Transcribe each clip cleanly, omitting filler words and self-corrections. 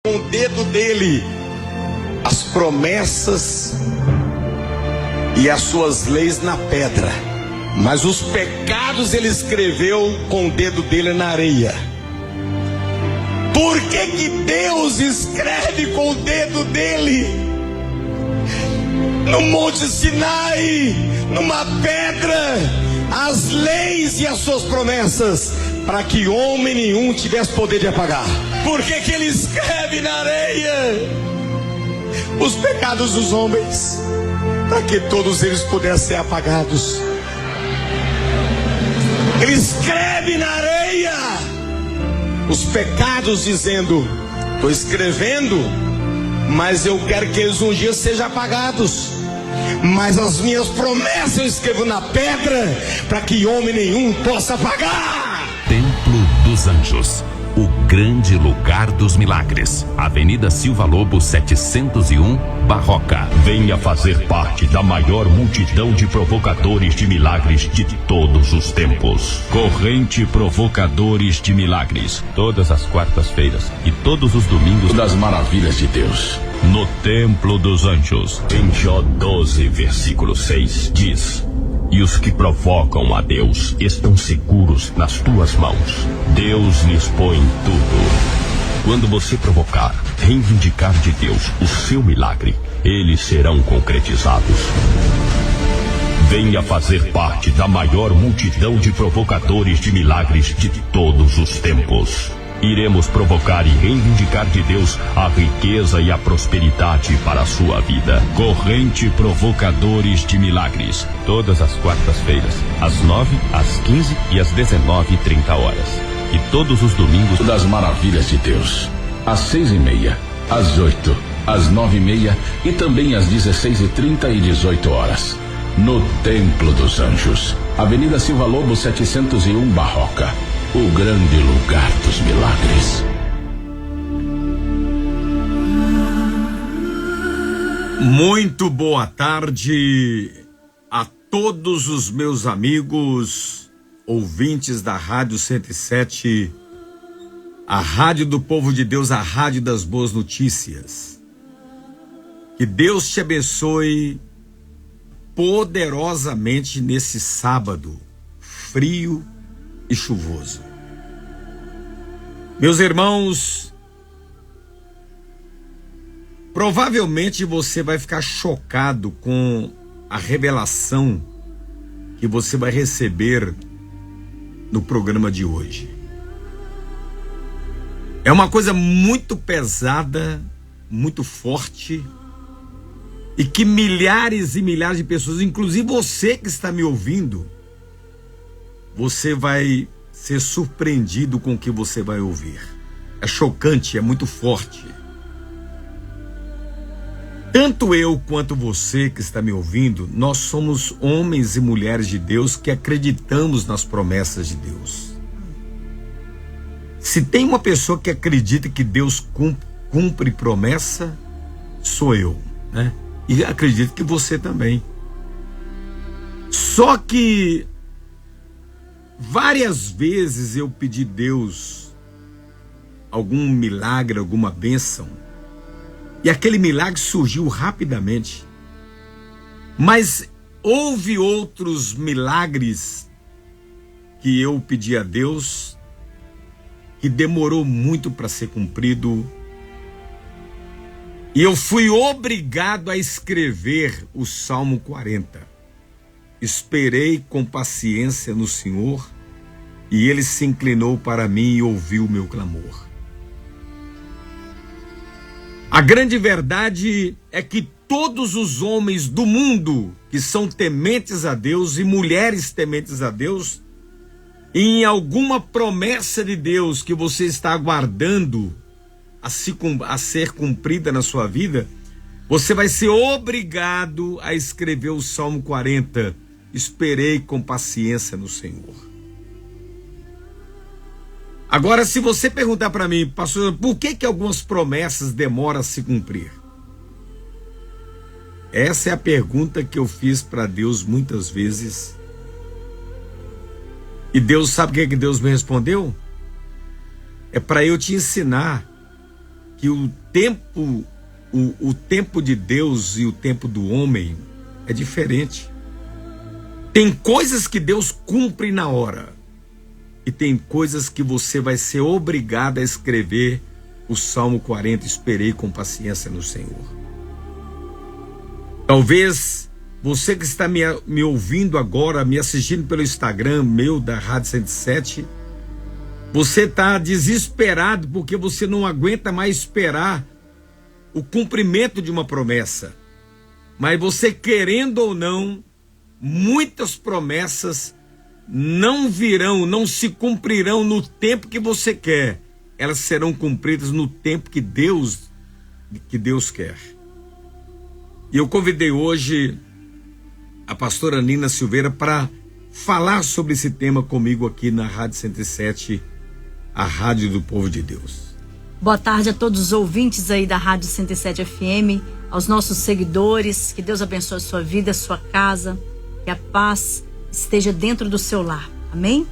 com o dedo dele as promessas e as suas leis na pedra, mas os pecados ele escreveu com o dedo dele na areia. Por que que Deus escreve com o dedo dele no Monte Sinai, numa pedra, as leis e as suas promessas, para que homem nenhum tivesse poder de apagar? Por que que ele escreve na areia os pecados dos homens, para que todos eles pudessem ser apagados? Ele escreve na areia os pecados, dizendo: estou escrevendo, mas eu quero que eles um dia sejam apagados. Mas as minhas promessas eu escrevo na pedra, para que homem nenhum possa apagar. Templo dos Anjos, o grande lugar dos milagres. Avenida Silva Lobo 701, Barroca. Venha fazer parte da maior multidão de provocadores de milagres de todos os tempos. Corrente Provocadores de Milagres. Todas as quartas-feiras e todos os domingos das maravilhas de Deus. No Templo dos Anjos, em Jó 12, versículo 6, diz: e os que provocam a Deus estão seguros nas tuas mãos. Deus lhes põe tudo. Quando você provocar, reivindicar de Deus o seu milagre, eles serão concretizados. Venha fazer parte da maior multidão de provocadores de milagres de todos os tempos. Iremos provocar e reivindicar de Deus a riqueza e a prosperidade para a sua vida. Corrente Provocadores de Milagres. Todas as quartas-feiras, às 9, às 15 e às 19h30. E todos os domingos das maravilhas de Deus. Às 6h30, às 8, às 9h30 e também às 16h30 e 18h. No Templo dos Anjos. Avenida Silva Lobo 701, Barroca. O grande lugar dos milagres. Muito boa tarde a todos os meus amigos ouvintes da Rádio 107, a Rádio do Povo de Deus, a Rádio das Boas Notícias. Que Deus te abençoe poderosamente nesse sábado frio e chuvoso. Meus irmãos, provavelmente você vai ficar chocado com a revelação que você vai receber no programa de hoje. É uma coisa muito pesada, muito forte, e que milhares e milhares de pessoas, inclusive você que está me ouvindo, você vai ser surpreendido com o que você vai ouvir. É chocante, é muito forte. Tanto eu quanto você que está me ouvindo, nós somos homens e mulheres de Deus que acreditamos nas promessas de Deus. Se tem uma pessoa que acredita que Deus cumpre promessa, sou eu, né? E acredito que você também. Só que várias vezes eu pedi a Deus algum milagre, alguma bênção, e aquele milagre surgiu rapidamente. Mas houve outros milagres que eu pedi a Deus que demorou muito para ser cumprido, e eu fui obrigado a escrever o Salmo 40. Esperei com paciência no Senhor, e Ele se inclinou para mim e ouviu o meu clamor. A grande verdade é que todos os homens do mundo que são tementes a Deus e mulheres tementes a Deus, em alguma promessa de Deus que você está aguardando a ser cumprida na sua vida, você vai ser obrigado a escrever o Salmo 40. Esperei com paciência no Senhor. Agora, se você perguntar para mim, pastor, por que algumas promessas demoram a se cumprir? Essa é a pergunta que eu fiz para Deus muitas vezes. E Deus, sabe o que Deus me respondeu? É para eu te ensinar que o tempo de Deus e o tempo do homem é diferente. Tem coisas que Deus cumpre na hora e tem coisas que você vai ser obrigado a escrever. O Salmo 40, esperei com paciência no Senhor. Talvez você que está me ouvindo agora, me assistindo pelo Instagram meu da Rádio 107, você está desesperado porque você não aguenta mais esperar o cumprimento de uma promessa. Mas você, querendo ou não, muitas promessas não virão, não se cumprirão no tempo que você quer. Elas serão cumpridas no tempo que Deus quer. E eu convidei hoje a pastora Nina Silveira para falar sobre esse tema comigo aqui na Rádio 107, a Rádio do Povo de Deus. Boa tarde a todos os ouvintes aí da Rádio 107 FM, aos nossos seguidores. Que Deus abençoe a sua vida, a sua casa, que a paz esteja dentro do seu lar. Amém?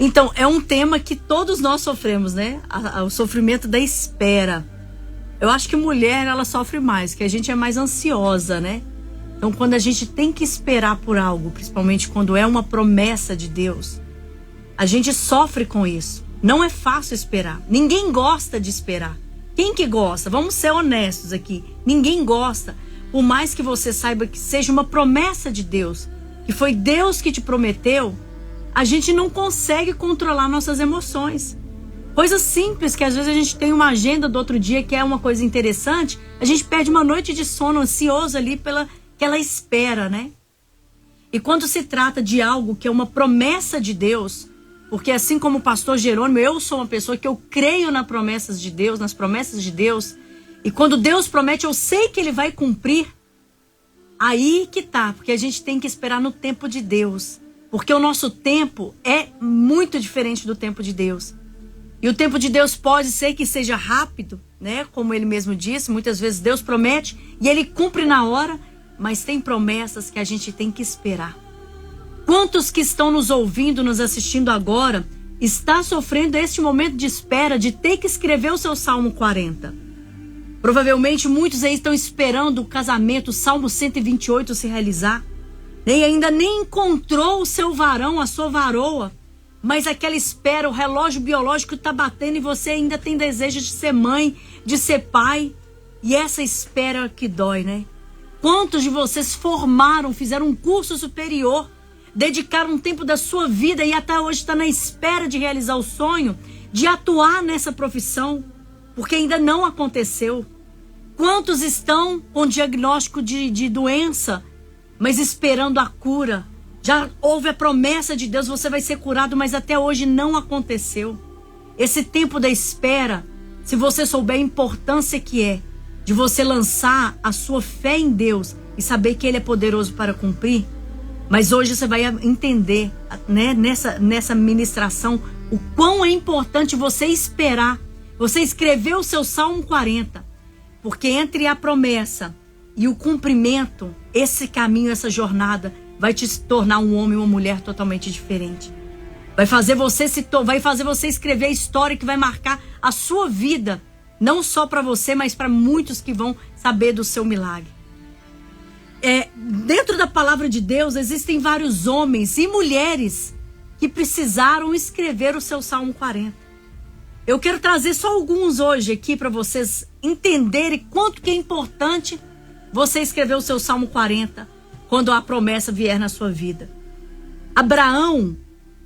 Então, é um tema que todos nós sofremos, né? O sofrimento da espera. Eu acho que mulher, ela sofre mais, que a gente é mais ansiosa, né? Então, quando a gente tem que esperar por algo, principalmente quando é uma promessa de Deus, a gente sofre com isso. Não é fácil esperar. Ninguém gosta de esperar. Quem que gosta? Vamos ser honestos aqui. Ninguém gosta. Por mais que você saiba que seja uma promessa de Deus, que foi Deus que te prometeu, a gente não consegue controlar nossas emoções. Coisas simples, que às vezes a gente tem uma agenda do outro dia que é uma coisa interessante, a gente perde uma noite de sono ansioso ali pela aquela espera, né? E quando se trata de algo que é uma promessa de Deus, porque assim como o pastor Jerônimo, eu sou uma pessoa que eu creio nas promessas de Deus, e quando Deus promete, eu sei que Ele vai cumprir. Aí que tá, porque a gente tem que esperar no tempo de Deus, porque o nosso tempo é muito diferente do tempo de Deus. E o tempo de Deus pode ser que seja rápido, né? Como Ele mesmo disse, muitas vezes Deus promete e Ele cumpre na hora, mas tem promessas que a gente tem que esperar. Quantos que estão nos ouvindo, nos assistindo agora, está sofrendo este momento de espera de ter que escrever o seu Salmo 40? Provavelmente muitos aí estão esperando o casamento, o Salmo 128 se realizar. E ainda nem encontrou o seu varão, a sua varoa. Mas aquela espera, o relógio biológico está batendo e você ainda tem desejo de ser mãe, de ser pai. E essa espera que dói, né? Quantos de vocês formaram, fizeram um curso superior, dedicaram um tempo da sua vida e até hoje está na espera de realizar o sonho, de atuar nessa profissão, porque ainda não aconteceu? Quantos estão com diagnóstico de doença, mas esperando a cura? Já houve a promessa de Deus, você vai ser curado, mas até hoje não aconteceu. Esse tempo da espera, se você souber a importância que é de você lançar a sua fé em Deus e saber que Ele é poderoso para cumprir, mas hoje você vai entender, né, nessa ministração, o quão é importante você esperar, você escrever o seu Salmo 40, porque entre a promessa e o cumprimento, esse caminho, essa jornada, vai te tornar um homem ou uma mulher totalmente diferente. Vai fazer você escrever a história que vai marcar a sua vida, não só para você, mas para muitos que vão saber do seu milagre. Dentro da palavra de Deus existem vários homens e mulheres que precisaram escrever o seu Salmo 40. Eu quero trazer só alguns hoje aqui para vocês entenderem quanto que é importante você escrever o seu Salmo 40 quando a promessa vier na sua vida. Abraão,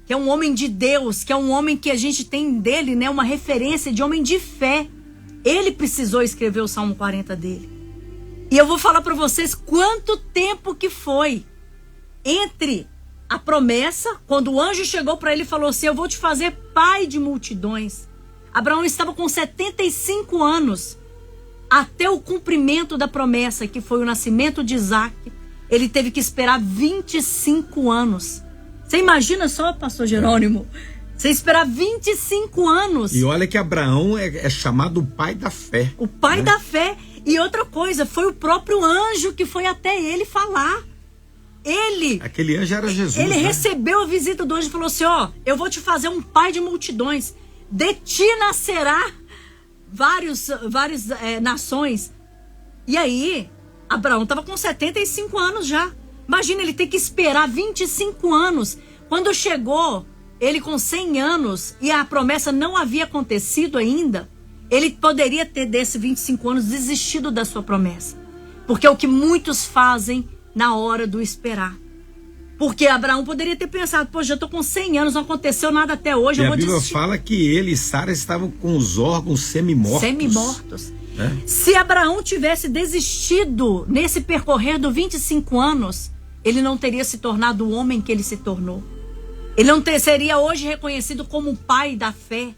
que é um homem de Deus, que é um homem que a gente tem dele, né, uma referência de homem de fé, ele precisou escrever o Salmo 40 dele. E eu vou falar para vocês quanto tempo que foi entre a promessa, quando o anjo chegou para ele e falou assim: eu vou te fazer pai de multidões. Abraão estava com 75 anos. Até o cumprimento da promessa, que foi o nascimento de Isaac, ele teve que esperar 25 anos. Você imagina só, pastor Jerônimo? Você esperar 25 anos. E olha que Abraão é chamado o pai da fé. O pai, né, da fé. E outra coisa, foi o próprio anjo que foi até ele falar. Aquele anjo era Jesus. Ele, né, recebeu a visita do anjo e falou assim: ó, eu vou te fazer um pai de multidões. De ti nascerá várias nações. E aí, Abraão estava com 75 anos já. Imagina ele ter que esperar 25 anos. Quando chegou, ele com 100 anos e a promessa não havia acontecido ainda, ele poderia ter, desses 25 anos, desistido da sua promessa. Porque é o que muitos fazem na hora do esperar. Porque Abraão poderia ter pensado, pô, já estou com 100 anos, não aconteceu nada até hoje, eu vou desistir. A Bíblia fala que ele e Sara estavam com os órgãos semi-mortos. Semi-mortos. Se Abraão tivesse desistido nesse percorrer dos 25 anos, ele não teria se tornado o homem que ele se tornou. Ele não seria hoje reconhecido como o pai da fé,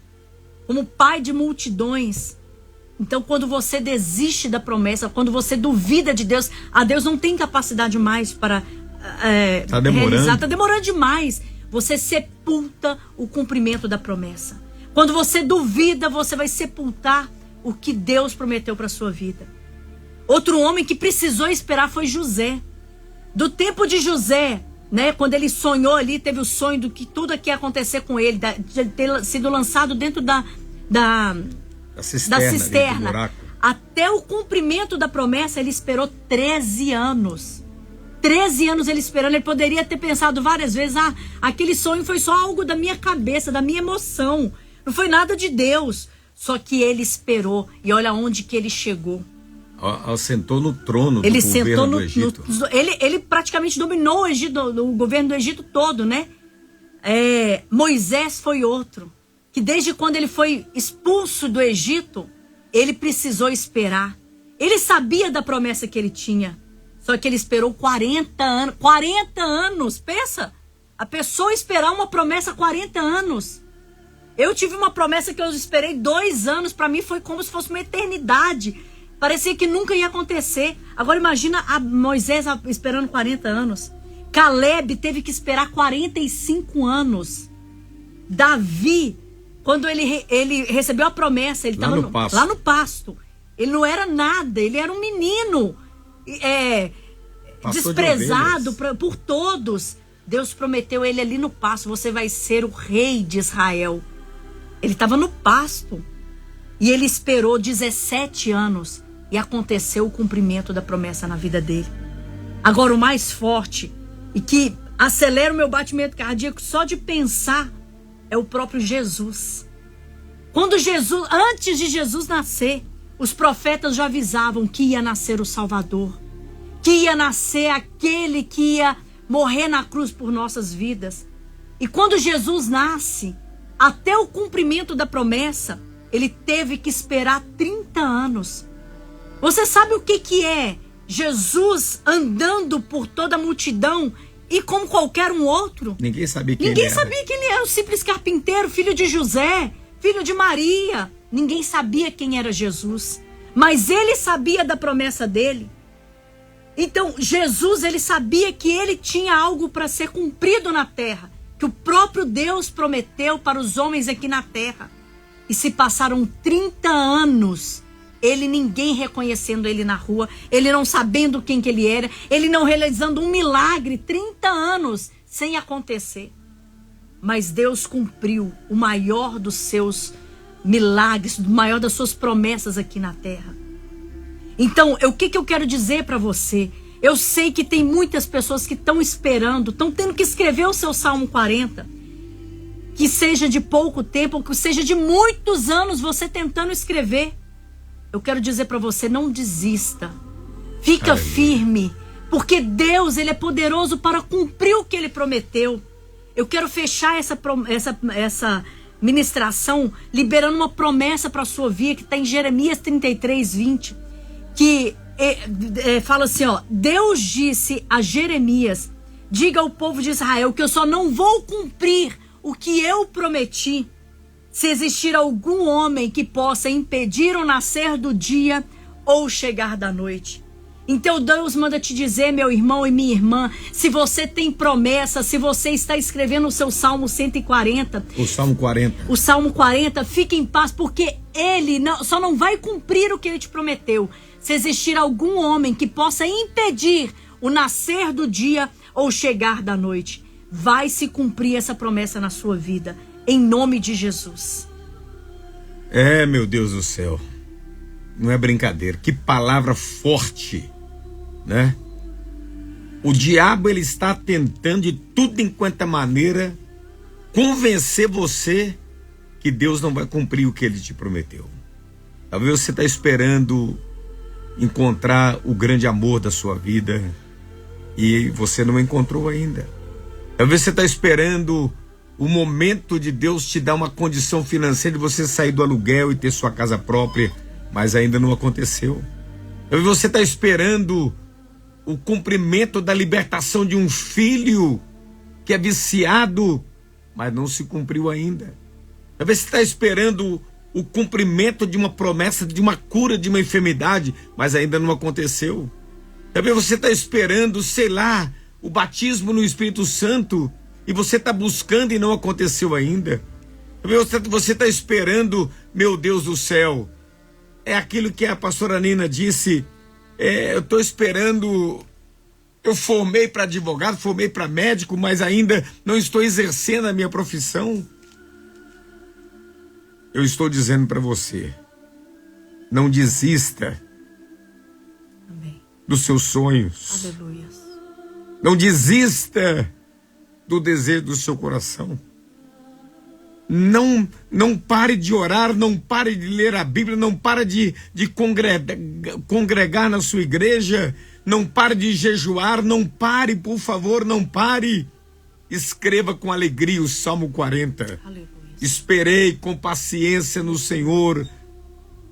como pai de multidões. Então, quando você desiste da promessa, quando você duvida de Deus, a Deus não tem capacidade mais para realizar. Está demorando demais. Você sepulta o cumprimento da promessa. Quando você duvida, você vai sepultar o que Deus prometeu para sua vida. Outro homem que precisou esperar foi José. Do tempo de José, né, quando ele sonhou ali, teve o sonho do que tudo aqui ia acontecer com ele, de ter sido lançado dentro da cisterna. Até o cumprimento da promessa, ele esperou 13 anos. 13 anos ele esperando. Ele poderia ter pensado várias vezes, aquele sonho foi só algo da minha cabeça, da minha emoção. Não foi nada de Deus. Só que ele esperou. E olha onde que ele chegou. Sentou no trono ele do governo do Egito. Ele praticamente dominou o Egito, o governo do Egito todo, né? Moisés foi outro. Que desde quando ele foi expulso do Egito, ele precisou esperar. Ele sabia da promessa que ele tinha. Só que ele esperou 40 anos. 40 anos, pensa. A pessoa esperar uma promessa 40 anos. Eu tive uma promessa que eu esperei 2 anos. Para mim foi como se fosse uma eternidade. Parecia que nunca ia acontecer. Agora imagina a Moisés esperando 40 anos. Caleb teve que esperar 45 anos. Davi, quando ele recebeu a promessa, ele estava lá no pasto. Ele não era nada, ele era um menino desprezado por todos. Deus prometeu ele ali no pasto, você vai ser o rei de Israel. Ele estava no pasto. E ele esperou 17 anos. E aconteceu o cumprimento da promessa na vida dele. Agora o mais forte e que acelera o meu batimento cardíaco só de pensar é o próprio Jesus. Antes de Jesus nascer, os profetas já avisavam que ia nascer o Salvador, que ia nascer aquele que ia morrer na cruz por nossas vidas. E quando Jesus nasce, até o cumprimento da promessa, ele teve que esperar 30 anos. Você sabe o que é Jesus andando por toda a multidão e como qualquer um outro? Ninguém sabia quem ele era. Ninguém sabia que ele era um simples carpinteiro, filho de José, filho de Maria. Ninguém sabia quem era Jesus. Mas ele sabia da promessa dele. Então, Jesus, ele sabia que ele tinha algo para ser cumprido na terra. Que o próprio Deus prometeu para os homens aqui na terra. E se passaram 30 anos... ninguém reconhecendo ele na rua, ele não sabendo quem que ele era, ele não realizando um milagre, 30 anos sem acontecer. Mas Deus cumpriu o maior dos seus milagres, o maior das suas promessas aqui na terra. Então, o que eu quero dizer para você? Eu sei que tem muitas pessoas que estão esperando, estão tendo que escrever o seu Salmo 40. Que seja de pouco tempo, ou que seja de muitos anos você tentando escrever. Eu quero dizer para você, não desista. Fica firme. Porque Deus, ele é poderoso para cumprir o que ele prometeu. Eu quero fechar essa ministração liberando uma promessa para a sua vida que está em Jeremias 33:20. Que fala assim, Deus disse a Jeremias, diga ao povo de Israel que eu só não vou cumprir o que eu prometi se existir algum homem que possa impedir o nascer do dia ou o chegar da noite. Então Deus manda te dizer, meu irmão e minha irmã, se você tem promessa, se você está escrevendo o seu Salmo 140. O Salmo 40. O Salmo 40, fique em paz, porque ele só não vai cumprir o que ele te prometeu. Se existir algum homem que possa impedir o nascer do dia ou o chegar da noite, vai se cumprir essa promessa na sua vida. Em nome de Jesus. Meu Deus do céu. Não é brincadeira. Que palavra forte, né? O diabo, ele está tentando de tudo enquanto maneira convencer você que Deus não vai cumprir o que ele te prometeu. Talvez você está esperando encontrar o grande amor da sua vida e você não encontrou ainda. Talvez você está esperando o momento de Deus te dar uma condição financeira de você sair do aluguel e ter sua casa própria, mas ainda não aconteceu. Talvez você está esperando o cumprimento da libertação de um filho que é viciado, mas não se cumpriu ainda. Talvez você está esperando o cumprimento de uma promessa de uma cura de uma enfermidade, mas ainda não aconteceu. Talvez você está esperando, sei lá, o batismo no Espírito Santo e você está buscando e não aconteceu ainda. Talvez você está esperando, meu Deus do céu, é aquilo que a pastora Nina disse, eu estou esperando, eu formei para advogado, formei para médico, mas ainda não estou exercendo a minha profissão. Eu estou dizendo para você, não desista dos seus sonhos. Aleluia. Não desista do desejo do seu coração. Não pare de orar, não pare de ler a Bíblia, não pare de congregar na sua igreja, não pare de jejuar, não pare, por favor, não pare. Escreva com alegria o Salmo 40. Aleluia. Esperei com paciência no Senhor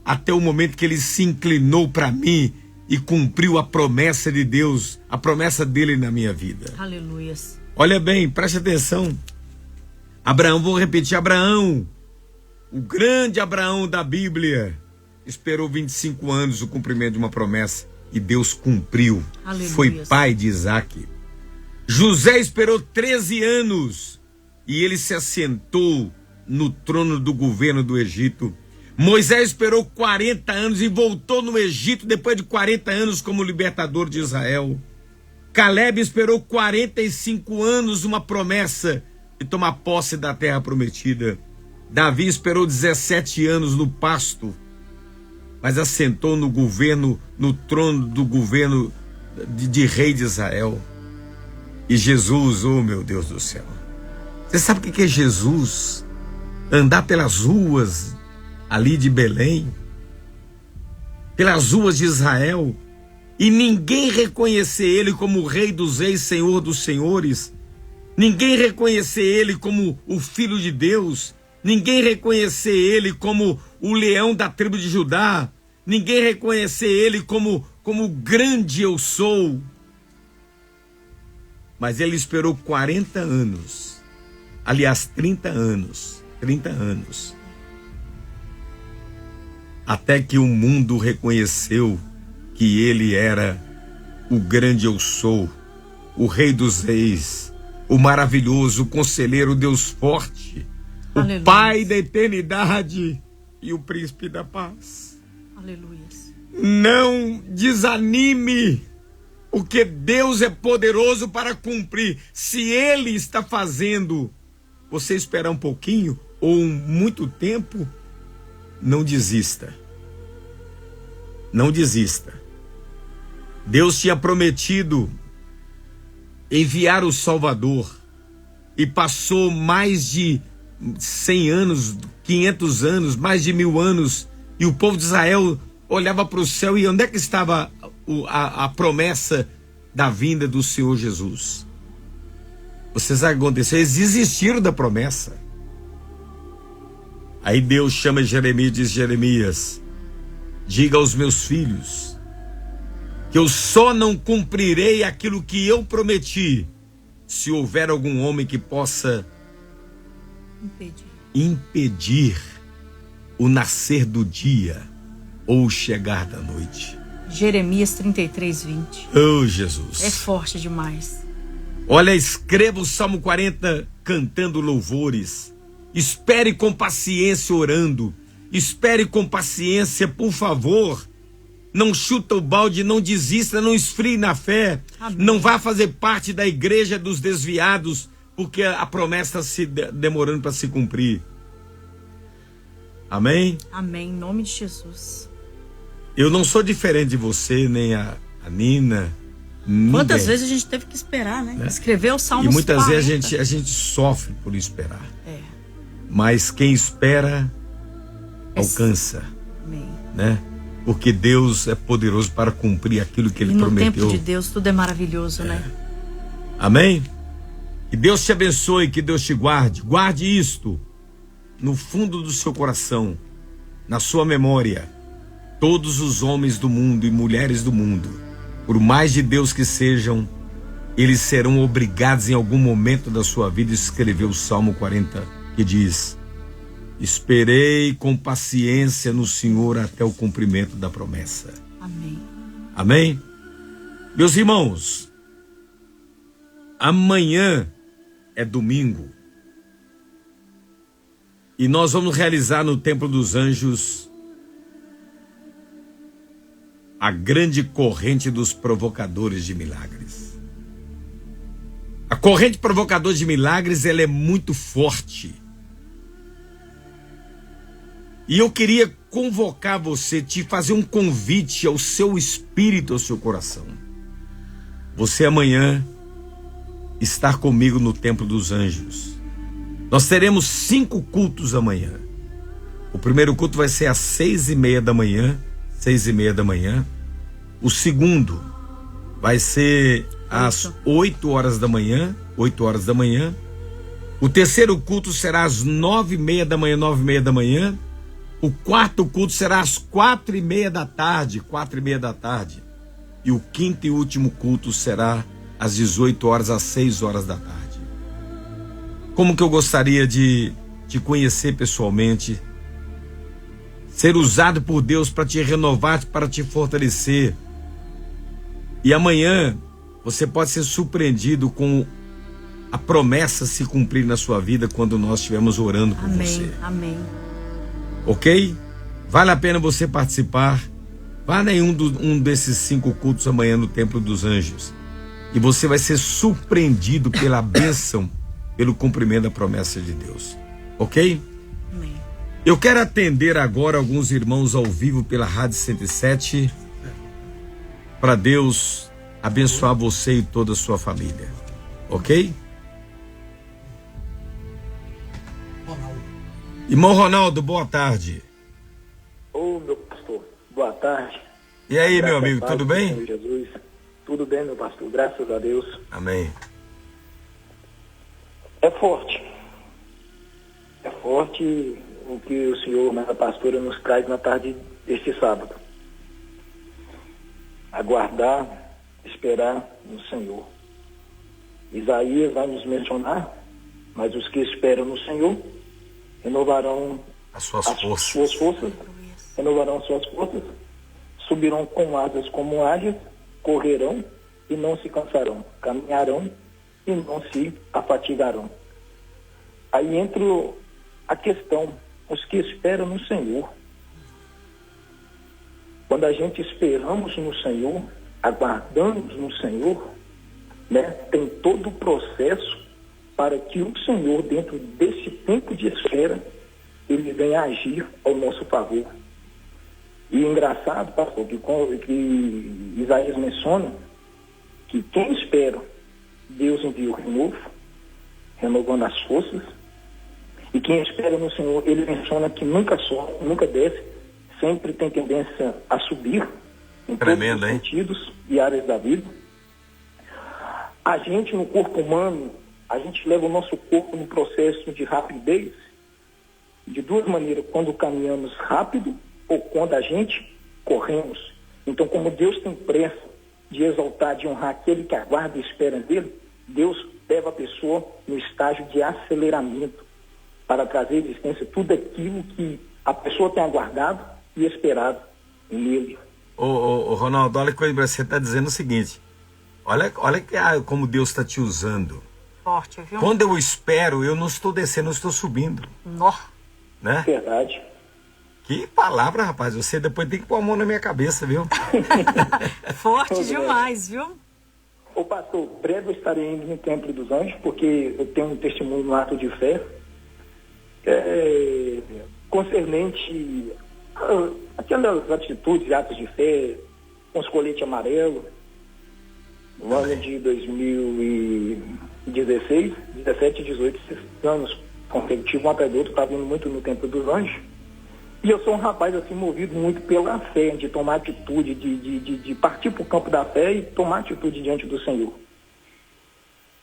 até o momento que Ele se inclinou para mim e cumpriu a promessa de Deus, a promessa dele na minha vida. Aleluia. Olha bem, preste atenção. Abraão, vou repetir, Abraão, o grande Abraão da Bíblia, esperou 25 anos o cumprimento de uma promessa e Deus cumpriu. Aleluia. Foi pai de Isaac. José esperou 13 anos e ele se assentou no trono do governo do Egito. Moisés esperou 40 anos e voltou no Egito depois de 40 anos como libertador de Israel. Caleb esperou 45 anos uma promessa de tomar posse da terra prometida. Davi esperou 17 anos no pasto, mas assentou no governo, no trono do governo de rei de Israel. E Jesus, oh meu Deus do céu, você sabe o que é Jesus? Andar pelas ruas ali de Belém, pelas ruas de Israel, e ninguém reconhecer ele como o Rei dos Reis, Senhor dos Senhores, ninguém reconhecer ele como o Filho de Deus, ninguém reconhecer ele como o leão da tribo de Judá, ninguém reconhecer ele como o grande eu sou. Mas ele esperou 40 anos, aliás 30 anos, até que o mundo reconheceu que ele era o grande eu sou, o Rei dos Reis, o maravilhoso, o conselheiro, o Deus forte, Aleluia. O Pai da eternidade e o Príncipe da paz. Aleluia. Não desanime, porque Deus é poderoso para cumprir. Se Ele está fazendo você esperar um pouquinho ou muito tempo, não desista. Não desista. Deus tinha prometido enviar o Salvador e passou mais de 100 anos, 500 anos, mais de 1000 anos, e o povo de Israel olhava para o céu e onde é que estava a promessa da vinda do Senhor Jesus? Você sabe o que aconteceu? Eles desistiram da promessa. Aí Deus chama Jeremias e diz: Jeremias, diga aos meus filhos que eu só não cumprirei aquilo que eu prometi se houver algum homem que possa impedir o nascer do dia ou o chegar da noite. Jeremias 33:20. Oh, Jesus. É forte demais. Olha, escreva o Salmo 40 cantando louvores. Espere com paciência orando. Espere com paciência, por favor. Não chuta o balde, não desista, não esfrie na fé. Amém. Não vá fazer parte da igreja dos desviados, porque a promessa está se demorando para se cumprir. Amém? Amém. Em nome de Jesus. Eu não sou diferente de você, nem a Nina. Quantas ninguém. vezes a gente teve que esperar, né? Escrever o Salmo E muitas 40. vezes a gente sofre por esperar. É. Mas quem espera alcança, Amém. né? Porque Deus é poderoso para cumprir aquilo que Ele E no prometeu. tempo de Deus tudo é maravilhoso, né? Amém? Que Deus te abençoe, que Deus te guarde. Guarde isto no fundo do seu coração, na sua memória. Todos os homens do mundo e mulheres do mundo, por mais de Deus que sejam, eles serão obrigados em algum momento da sua vida a escrever o Salmo 40, que diz: esperei com paciência no Senhor até o cumprimento da promessa. Amém. Amém? Meus irmãos, amanhã é domingo e nós vamos realizar no Templo dos Anjos a grande corrente dos provocadores de milagres. A corrente provocadora de milagres, ela é muito forte. E eu queria convocar você, te fazer um convite ao seu espírito, ao seu coração. Você amanhã estar comigo no Templo dos Anjos. Nós teremos 5 cultos amanhã. O primeiro culto vai ser às 6:30 da manhã. 6:30 da manhã. O segundo vai ser às 8 horas da manhã. 8 horas da manhã. O terceiro culto será às 9:30 da manhã. 9:30 da manhã. O quarto culto será às 4:30 da tarde. 4:30 da tarde. E o quinto e último culto será às 18 horas, às 6 horas da tarde. Como que eu gostaria de te conhecer pessoalmente, ser usado por Deus para te renovar, para te fortalecer. E amanhã você pode ser surpreendido com a promessa se cumprir na sua vida quando nós estivermos orando por você. Amém. Ok? Vale a pena você participar. Vá em um desses 5 cultos amanhã no Templo dos Anjos. E você vai ser surpreendido pela bênção, pelo cumprimento da promessa de Deus. Ok? Amém. Eu quero atender agora alguns irmãos ao vivo pela Rádio 107, para Deus abençoar você e toda a sua família. Ok? Irmão Ronaldo, boa tarde. Ô, meu pastor, boa tarde. E aí, Graças meu amigo, a Deus, tudo bem? Senhor Jesus. Tudo bem, meu pastor, graças a Deus. Amém. É forte. É forte o que o senhor, a pastora, nos traz na tarde deste sábado. Aguardar, esperar no Senhor. Isaías vai nos mencionar, mas os que esperam no Senhor renovarão As suas forças, renovarão suas forças, subirão com asas como águias, correrão e não se cansarão, caminharão e não se afatigarão. Aí entra a questão, os que esperam no Senhor. Quando a gente esperamos no Senhor, aguardamos no Senhor, né, tem todo o processo para que o Senhor, dentro desse tempo de espera, ele venha agir ao nosso favor. E é engraçado, pastor, que Isaías menciona que quem espera, Deus envia o renovo, renovando as forças, e quem espera no Senhor, ele menciona que nunca sobe, nunca desce, sempre tem tendência a subir em Tremendo, todos os hein? sentidos e áreas da vida. A gente, no corpo humano, a gente leva o nosso corpo no processo de rapidez, de duas maneiras, quando caminhamos rápido ou quando a gente corremos. Então, como Deus tem pressa de exaltar, de honrar aquele que aguarda e espera dele, Deus leva a pessoa no estágio de aceleramento para trazer à existência tudo aquilo que a pessoa tem aguardado e esperado nele. Ô, Ronaldo, olha que você está dizendo o seguinte. Olha como Deus está te usando. Forte, viu? Quando eu espero, eu não estou descendo, eu estou subindo. Nó. Né? Verdade. Que palavra, rapaz. Você depois tem que pôr a mão na minha cabeça, viu? Forte demais, viu? Ô pastor, breve eu estarei indo no Templo dos Anjos, porque eu tenho um testemunho no ato de fé. concernente aquelas atitudes, atos de fé, com os coletes amarelos, no ano de 2016, 17 e 18, esses anos consecutivos, um atrás do outro, estava indo muito no Templo dos Anjos. E eu sou um rapaz assim, movido muito pela fé, de tomar atitude, de partir para o campo da fé e tomar atitude diante do Senhor.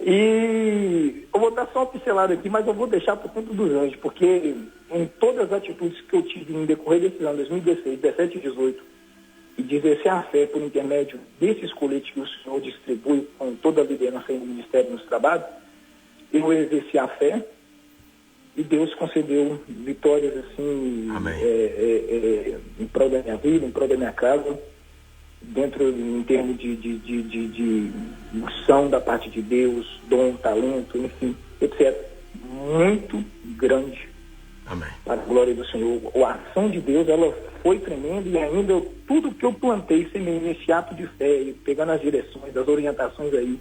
E eu vou dar só uma pincelada aqui, mas eu vou deixar para o Templo dos Anjos, porque em todas as atitudes que eu tive no decorrer desse ano, 2016, 17 e 18, e de exercer a fé por intermédio desses coletes que o Senhor distribui com toda a liderança e o Ministério nos trabalhos, eu exerci a fé e Deus concedeu vitórias assim, em prol da minha vida, em prol da minha casa, dentro, em termos de unção da parte de Deus, dom, talento, enfim, etc. Muito grande. Amém. Para a glória do Senhor. A ação de Deus, ela foi tremenda, e ainda tudo que eu plantei semeei nesse ato de fé, e pegando as direções, as orientações aí,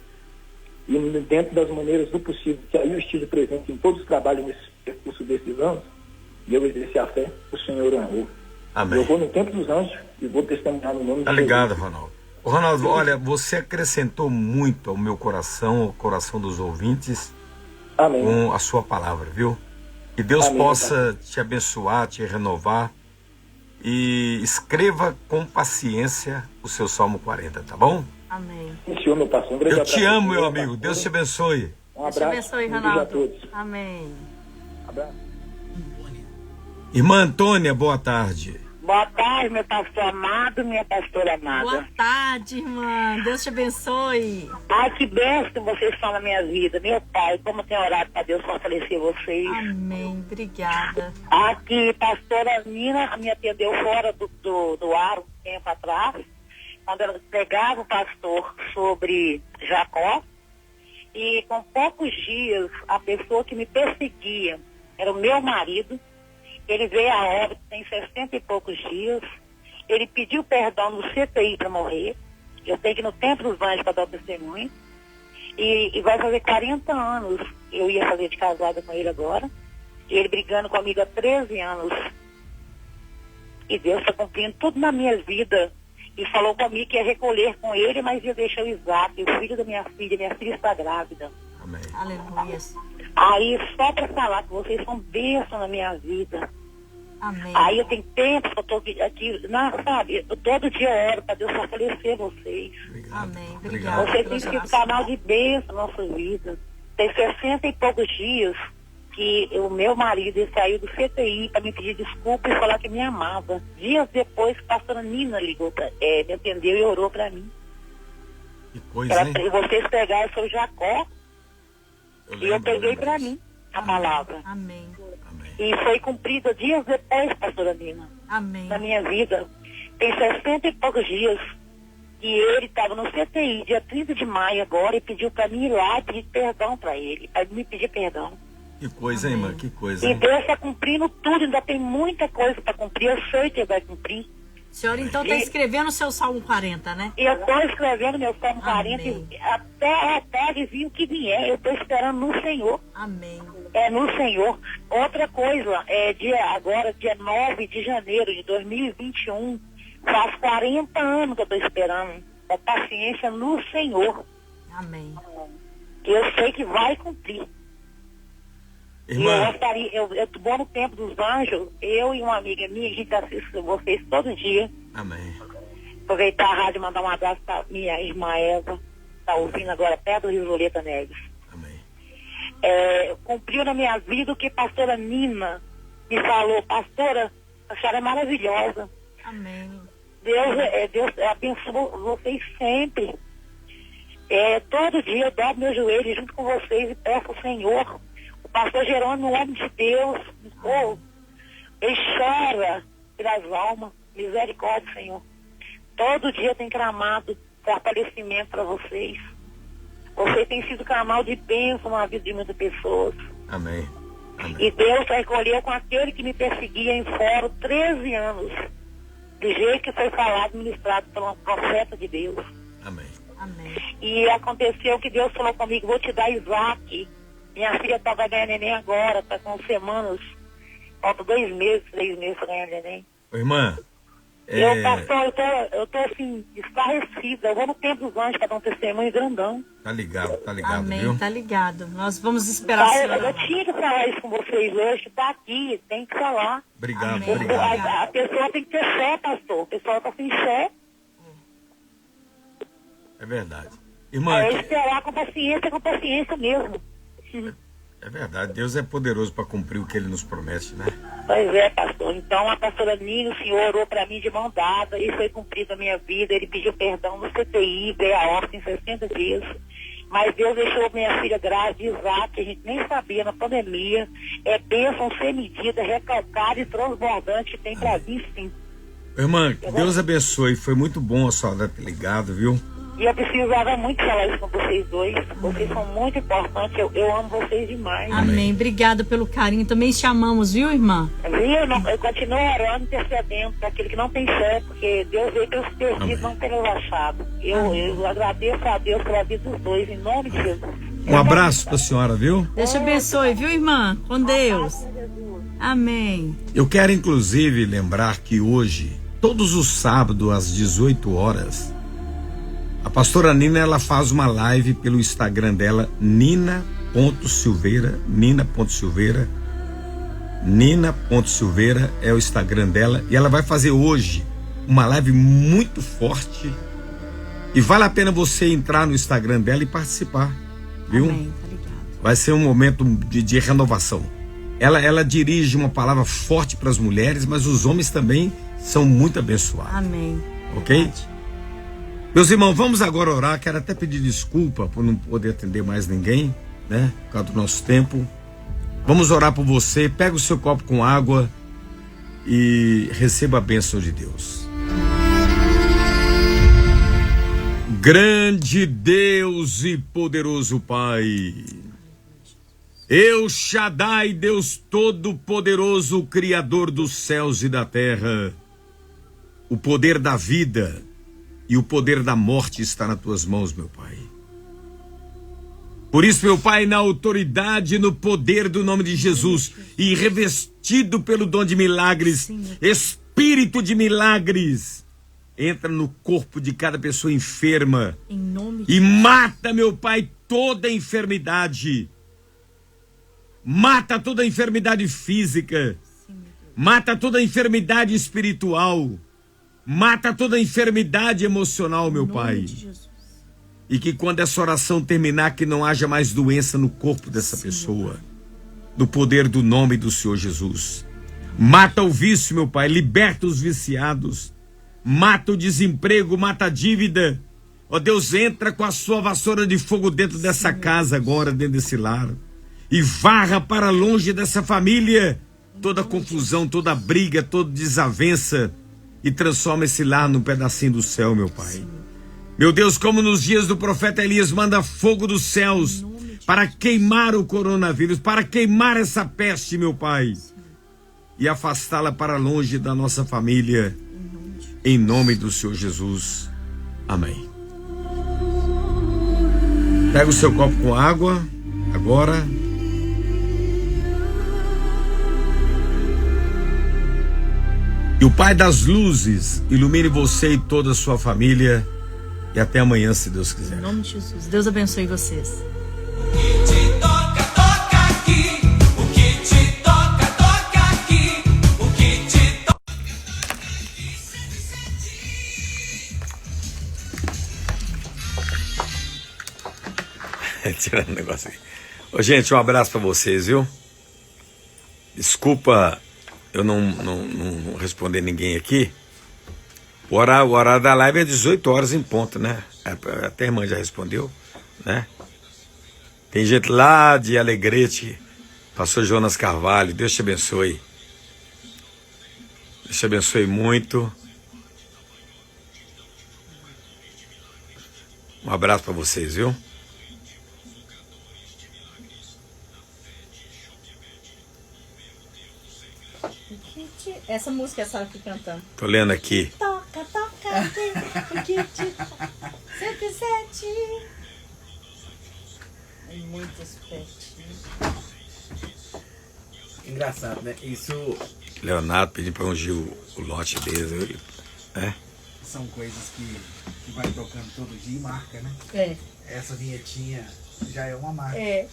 e dentro das maneiras do possível, que aí eu estive presente em todos os trabalhos nesse percurso desses anos, e eu exerci a fé, o Senhor honrou. Amém. Eu vou no Templo dos Anjos e vou testemunhar no nome de Tá Jesus. ligado, Ronaldo? Ronaldo, olha, você acrescentou muito ao meu coração, ao coração dos ouvintes, Amém. com a sua palavra, viu? Que Deus Amém, possa te abençoar, te renovar, e escreva com paciência o seu Salmo 40, tá bom? Amém. Senhor, meu pastor, um grande Eu te abraço. amo, meu amigo. Deus te abençoe. Um Deus abraço. te abençoe, um beijo a Ronaldo. todos. Amém. Abraço. Irmã Antônia, boa tarde. Boa tarde, meu pastor amado, minha pastora amada. Boa tarde, irmã. Deus te abençoe. Ai, que bênção vocês são na minha vida. Meu pai, como eu tenho orado para Deus fortalecer vocês. Amém. Obrigada. Aqui, pastora Nina me atendeu fora do ar um tempo atrás, quando ela pregava o pastor sobre Jacó. E com poucos dias, a pessoa que me perseguia era o meu marido. Ele veio a óbito, tem 60 e poucos dias. Ele pediu perdão no CTI para morrer. Eu tenho que ir no Templo dos Anjos para dar o testemunho. E vai fazer 40 anos. Eu ia fazer de casada com ele agora. E ele brigando comigo há 13 anos. E Deus está cumprindo tudo na minha vida. E falou comigo que ia recolher com ele, mas ia deixar o Isaac, o filho da minha filha está grávida. Amém. Aleluia. Aí, só para falar que vocês são bênçãos na minha vida. Amém. Aí eu tenho tempo que eu estou aqui, sabe, eu todo dia eu oro para Deus fortalecer vocês. Amém. Obrigada. Vocês têm sido canal de bênção na nossa vida. Tem 60 e poucos dias que o meu marido ele saiu do CTI para me pedir desculpa e falar que me amava. Dias depois, a pastora Nina ligou, me atendeu e orou para mim. Que coisa, hein? Vocês pegaram o seu Jacó e eu peguei para mim a palavra. Amém. E foi cumprida dias depois, pastora Nina, Amém. na minha vida. Tem 60 e poucos dias que ele estava no CTI, dia 30 de maio agora, e pediu para mim ir lá e pedir perdão para ele, para me pedir perdão. Que coisa, hein, irmã? Que coisa, E hein? Deus está cumprindo tudo, ainda tem muita coisa para cumprir, eu sei que ele vai cumprir. A senhora então está escrevendo o seu Salmo 40, né? E eu estou escrevendo meu Salmo 40 Amém. e até vir o que vier, eu estou esperando no Senhor. Amém. É no Senhor. Outra coisa, agora, dia 9 de janeiro de 2021, faz 40 anos que eu estou esperando. É paciência no Senhor. Amém. Eu sei que vai cumprir. Irmã, Eu vou no Templo dos Anjos, eu e uma amiga minha, a gente assiste vocês todo dia. amém. Aproveitar a rádio e mandar um abraço para minha irmã Eva, está ouvindo agora perto do Rio Violeta Neves. Amém. Cumpriu na minha vida o que a pastora Nina me falou. Pastora, a senhora é maravilhosa. Amém. Deus abençoa vocês sempre. Todo dia eu dobro meu joelho junto com vocês e peço ao Senhor. O pastor Jerônimo, homem de Deus, ele chora pelas almas. Misericórdia, Senhor. Todo dia tem clamado fortalecimento para vocês. Vocês têm sido canal de bênção na vida de muitas pessoas. Amém. E Deus recolheu com aquele que me perseguia em fórum 13 anos. Do jeito que foi falado, ministrado por um profeta de Deus. Amém. Amém. E aconteceu que Deus falou comigo, vou te dar Isaac. Minha filha estava ganhando neném agora, está com semanas. Falta 2 meses, 3 meses pra ganhar neném. Ô, irmã, Pastor, eu tô assim, esclarecida. Eu vou no Templo dos Anjos para dar um testemunho grandão. tá ligado, Amém, viu? tá ligado. Nós vamos esperar a senhora. Eu tinha que falar isso com vocês hoje, tá aqui, tem que falar. Obrigado, Amém. obrigado. A pessoa tem que ter fé, pastor. O pessoal tá sem fé. É verdade. Irmã, É esperar com paciência mesmo. é verdade. Deus é poderoso para cumprir o que ele nos promete, né? Pois é, pastor. Então, a pastora Nina, o senhor orou para mim de mão dada, e foi cumprido a minha vida. Ele pediu perdão no CTI, veio a óbito em 60 dias. Mas Deus deixou minha filha grávida de Isaac, que a gente nem sabia na pandemia. É bênção sem medida, recalcada e transbordante que tem para vir, sim. Irmã, Deus abençoe. Foi muito bom a senhora ter ligado, viu? E eu precisava muito falar isso com vocês dois. Vocês são muito importantes. Eu amo vocês demais. Amém. Obrigada pelo carinho. Também chamamos, viu, irmã? Viu? Eu continuo orando, intercedendo para aquele que não tem fé, porque Deus veio pelos perdidos, não pelos achados. Eu agradeço a Deus pela vida dos dois, em nome de Jesus. Um abraço pra senhora, viu? Deus te abençoe, viu, irmã? Com Deus. Amém. Eu quero, inclusive, lembrar que hoje, todos os sábados, às 18 horas, a pastora Nina, ela faz uma live pelo Instagram dela, Nina.Silveira, Nina.Silveira é o Instagram dela, e ela vai fazer hoje uma live muito forte, e vale a pena você entrar no Instagram dela e participar, viu? Amém, tá ligado. Vai ser um momento de renovação. Ela dirige uma palavra forte para as mulheres, mas os homens também são muito abençoados. Amém. Ok? Verdade. Meus irmãos, vamos agora orar. Quero até pedir desculpa por não poder atender mais ninguém, né? Por causa do nosso tempo. Vamos orar por você. Pega o seu copo com água e receba a bênção de Deus. Grande Deus e poderoso Pai, El Shaddai, Deus Todo-Poderoso, Criador dos céus e da terra, o poder da vida e o poder da morte está nas tuas mãos, meu Pai. Por isso, meu Pai, na autoridade e no poder do nome de Jesus, e revestido pelo dom de milagres, espírito de milagres, entra no corpo de cada pessoa enferma Em nome de e mata, meu Pai, toda enfermidade. Mata toda enfermidade física, mata toda enfermidade espiritual, mata toda enfermidade emocional, meu Pai. de Jesus. E que quando essa oração terminar, que não haja mais doença no corpo dessa pessoa. No poder do nome do Senhor Jesus. Mata o vício, meu Pai, liberta os viciados. Mata o desemprego, mata a dívida. Ó Deus, entra com a sua vassoura de fogo dentro dessa casa agora, dentro desse lar. E varra para longe dessa família toda confusão, toda briga, toda desavença. E transforma esse lar num pedacinho do céu, meu Pai. Meu Deus, como nos dias do profeta Elias, manda fogo dos céus para queimar o coronavírus, para queimar essa peste, meu Pai, e afastá-la para longe da nossa família, em nome do Senhor Jesus. Amém. Pega o seu copo com água, agora. E o Pai das luzes ilumine você e toda a sua família. E até amanhã, se Deus quiser. Em nome de Jesus. Deus abençoe vocês. O que te toca, toca aqui. O que te toca, toca aqui. O que te toca. Tirando o negócio aqui. Ô, gente, um abraço pra vocês, viu? Desculpa eu não responder ninguém aqui. O horário da live é 18 horas em ponto, né? Até a irmã já respondeu, né? Tem gente lá de Alegrete, pastor Jonas Carvalho, Deus te abençoe. Deus te abençoe muito. Um abraço pra vocês, viu? Essa música é a Sara que cantando. Tô lendo aqui. Toca, toca aqui, o que te toca. 107. É muito espertinho. Engraçado, né? Isso Leonardo pedindo pra ungir o lote deles. É. são coisas que vai tocando todo dia e marca, né? É. Essa vinhetinha já é uma marca. É.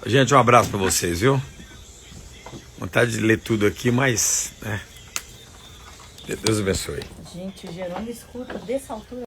Gente, um abraço pra vocês, viu? Vontade de ler tudo aqui, mas, né? Deus abençoe. Gente, o Jerônimo escuta dessa altura.